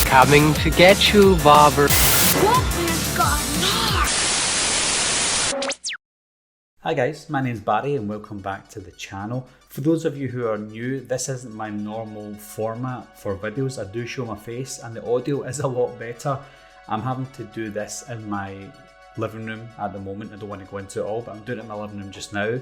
Coming to get you, Bobber. Hi guys, my name's Barry and welcome back to the channel. For those of you who are new, this isn't my normal format for videos. I do show my face and the audio is a lot better. I'm having to do this in my living room at the moment. I don't want to go into it all, but I'm doing it in my living room just now.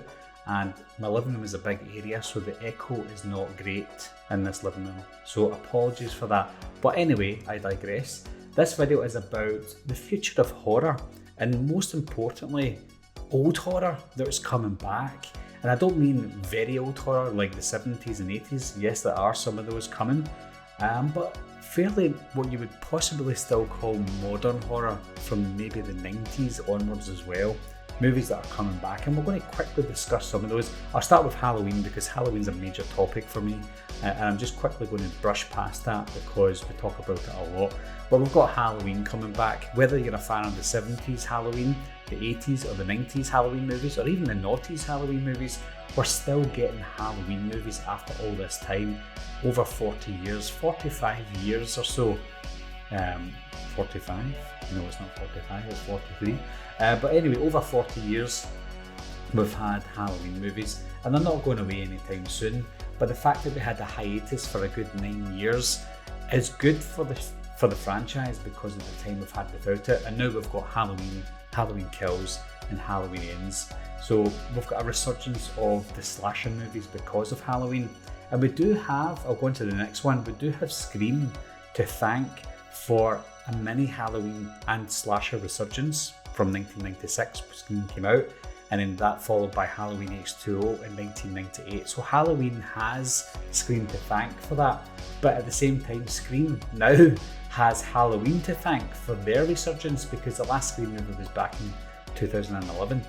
And my living room is a big area, so the echo is not great in this living room. So apologies for that. But anyway, I digress. This video is about the future of horror and most importantly, old horror that is coming back. And I don't mean very old horror like the 70s and 80s. Yes, there are some of those coming, but fairly what you would possibly still call modern horror from maybe the 90s onwards as well. Movies that are coming back, and we're going to quickly discuss some of those. I'll start with Halloween because Halloween's a major topic for me, and I'm just quickly going to brush past that because we talk about it a lot. But we've got Halloween coming back. Whether you're a fan of the 70s Halloween, the 80s or the 90s Halloween movies, or even the noughties Halloween movies, we're still getting Halloween movies after all this time. Over 40 years, 45 years or so. 45? No, it's not 45, it's 43. But anyway, over 40 years we've had Halloween movies, and they're not going away anytime soon. But the fact that we had a hiatus for a good 9 years is good for the franchise because of the time we've had without it. And now we've got Halloween Kills and Halloween Ends. So we've got a resurgence of the slasher movies because of Halloween. And we do have, I'll go into the next one, we do have Scream to thank for a mini Halloween and slasher resurgence from 1996. Scream came out, and then that followed by Halloween H2O in 1998. So Halloween has Scream to thank for that, but at the same time Scream now has Halloween to thank for their resurgence because the last Scream movie was back in 2011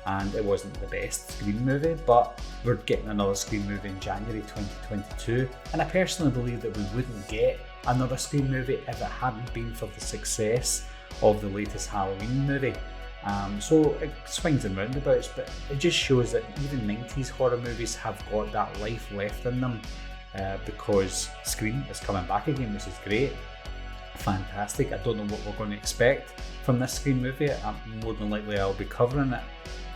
and it wasn't the best Scream movie, but we're getting another Scream movie in January 2022, and I personally believe that we wouldn't get another Scream movie if it hadn't been for the success of the latest Halloween movie. So it swings and roundabouts, but it just shows that even 90s horror movies have got that life left in them because Scream is coming back again, which is great. Fantastic. I don't know what we're going to expect from this Scream movie. More than likely I'll be covering it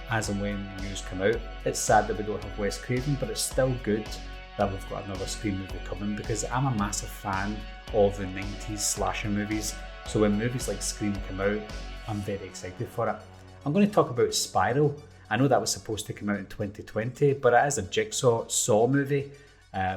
as and when news come out. It's sad that we don't have Wes Craven, but it's still good that we've got another Scream movie coming because I'm a massive fan of the 90s slasher movies. So when movies like Scream come out, I'm very excited for it. I'm going to talk about Spiral. I know that was supposed to come out in 2020, but it is a Jigsaw Saw movie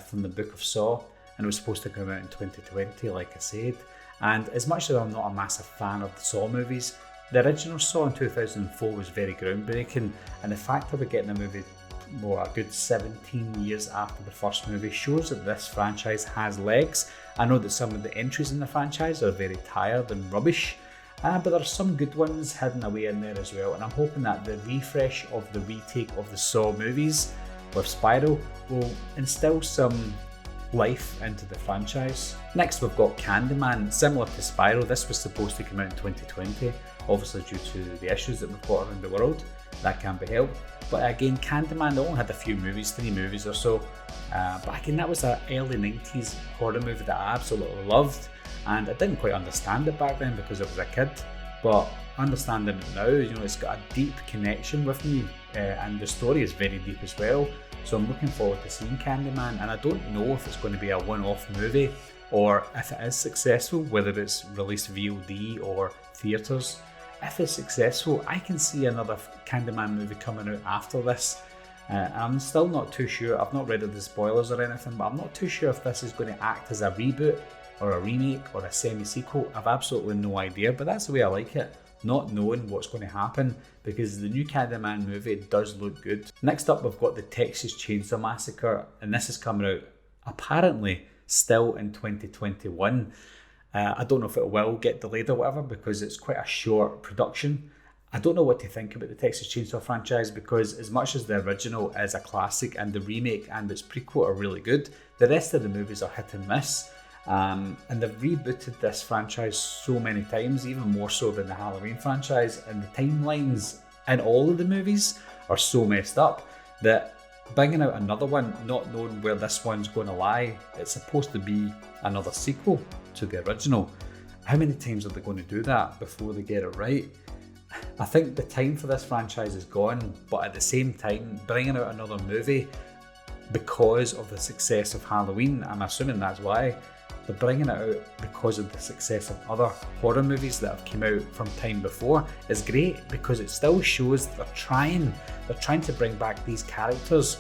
from the Book of Saw, and it was supposed to come out in 2020, like I said. And as much as I'm not a massive fan of the Saw movies, the original Saw in 2004 was very groundbreaking, and the fact that we're getting a movie a good 17 years after the first movie shows that this franchise has legs. I know that some of the entries in the franchise are very tired and rubbish, but there are some good ones hidden away in there as well, and I'm hoping that the refresh of the retake of the Saw movies with Spiral will instill some life into the franchise. Next we've got Candyman. Similar to Spiral, this was supposed to come out in 2020, obviously due to the issues that we've got around the world. That can't be helped. But again, Candyman, they only had a few movies, 3 movies or so. But again, that was an early 90s horror movie that I absolutely loved. And I didn't quite understand it back then because I was a kid. But understanding it now, it's got a deep connection with me. And the story is very deep as well. So I'm looking forward to seeing Candyman. And I don't know if it's going to be a one-off movie or if it is successful, whether it's released VOD or theatres. If it's successful, I can see another Candyman movie coming out after this. I'm still not too sure. I've not read the spoilers or anything, but I'm not too sure if this is going to act as a reboot or a remake or a semi-sequel. I've absolutely no idea, but that's the way I like it, not knowing what's going to happen, because the new Candyman movie does look good. Next up, we've got the Texas Chainsaw Massacre, and this is coming out apparently still in 2021. I don't know if it will get delayed or whatever because it's quite a short production. I don't know what to think about the Texas Chainsaw franchise because as much as the original is a classic and the remake and its prequel are really good, the rest of the movies are hit and miss. And they've rebooted this franchise so many times, even more so than the Halloween franchise, and the timelines in all of the movies are so messed up that bringing out another one, not knowing where this one's going to lie. It's supposed to be another sequel to the original. How many times are they going to do that before they get it right? I think the time for this franchise is gone, but at the same time, bringing out another movie because of the success of Halloween, I'm assuming that's why, they're bringing it out because of the success of other horror movies that have come out from time before, is great, because it still shows that they're trying to bring back these characters.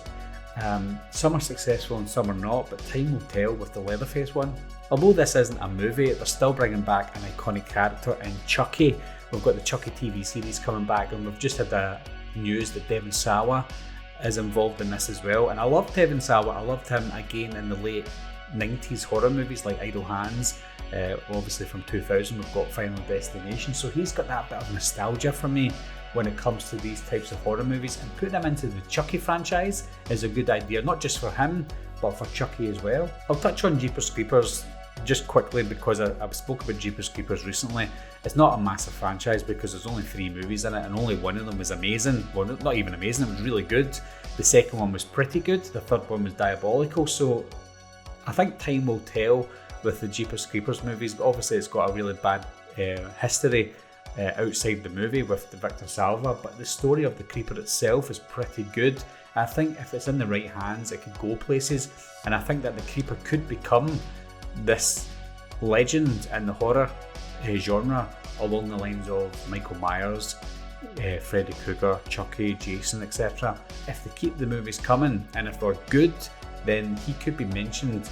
Some are successful and some are not, but time will tell with the Leatherface one. Although this isn't a movie, they're still bringing back an iconic character in Chucky. We've got the Chucky TV series coming back, and we've just had the news that Devon Sawa is involved in this as well. And I loved Devon Sawa. I loved him again in the late 90s horror movies like Idle Hands. Obviously from 2000 we've got Final Destination, so he's got that bit of nostalgia for me when it comes to these types of horror movies, and putting him into the Chucky franchise is a good idea, not just for him but for Chucky as well. I'll touch on Jeepers Creepers just quickly because I've spoken about Jeepers Creepers recently. It's not a massive franchise because there's only 3 movies in it, and only one of them was amazing. Well, not even amazing, it was really good. The second one was pretty good, the third one was diabolical, so I think time will tell with the Jeepers Creepers movies. But obviously it's got a really bad history outside the movie with the Victor Salva, but the story of the Creeper itself is pretty good. I think if it's in the right hands it could go places, and I think that the Creeper could become this legend in the horror genre along the lines of Michael Myers, Freddy Krueger, Chucky, Jason, etc. If they keep the movies coming and if they're good, then he could be mentioned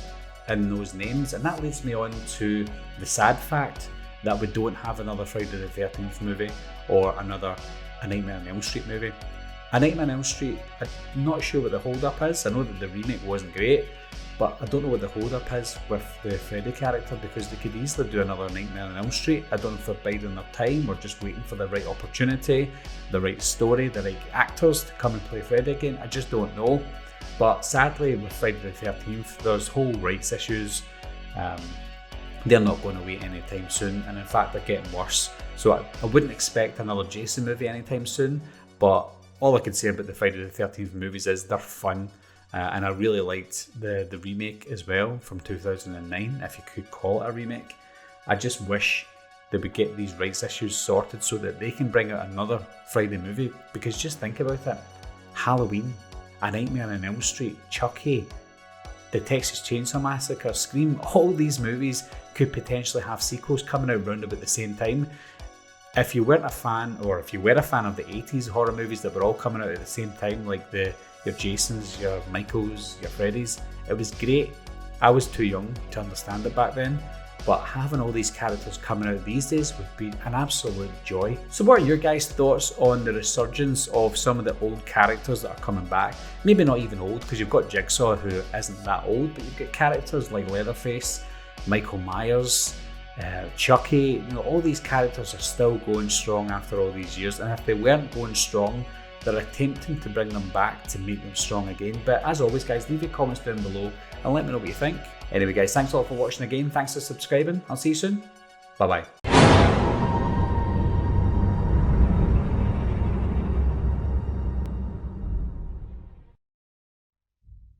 in those names. And that leads me on to the sad fact that we don't have another Friday the 13th movie or another A Nightmare on Elm Street movie. A Nightmare on Elm Street, I'm not sure what the hold up is. I know that the remake wasn't great, but I don't know what the hold up is with the Freddy character, because they could easily do another Nightmare on Elm Street. I don't know if they're biding their time or just waiting for the right opportunity, the right story, the right actors to come and play Freddy again. I just don't know. But sadly with Friday the 13th, there's whole rights issues. They're not going to wait anytime soon, and in fact they're getting worse. So I wouldn't expect another Jason movie anytime soon, but all I can say about the Friday the 13th movies is they're fun. And I really liked the remake as well from 2009, if you could call it a remake. I just wish they would get these rights issues sorted so that they can bring out another Friday movie, because just think about it. Halloween, A Nightmare on Elm Street, Chucky, the Texas Chainsaw Massacre, Scream, all these movies could potentially have sequels coming out round about the same time. If you weren't a fan, or if you were a fan of the 80s horror movies that were all coming out at the same time, like your Jasons, your Michaels, your Freddys, it was great. I was too young to understand it back then, but having all these characters coming out these days would be an absolute joy. So what are your guys' thoughts on the resurgence of some of the old characters that are coming back? Maybe not even old, because you've got Jigsaw, who isn't that old, but you've got characters like Leatherface, Michael Myers, Chucky. You know, all these characters are still going strong after all these years, and if they weren't going strong, they're attempting to bring them back to make them strong again. But as always guys, leave your comments down below and let me know what you think. Anyway guys, thanks a lot for watching again. Thanks for subscribing. I'll see you soon. Bye bye.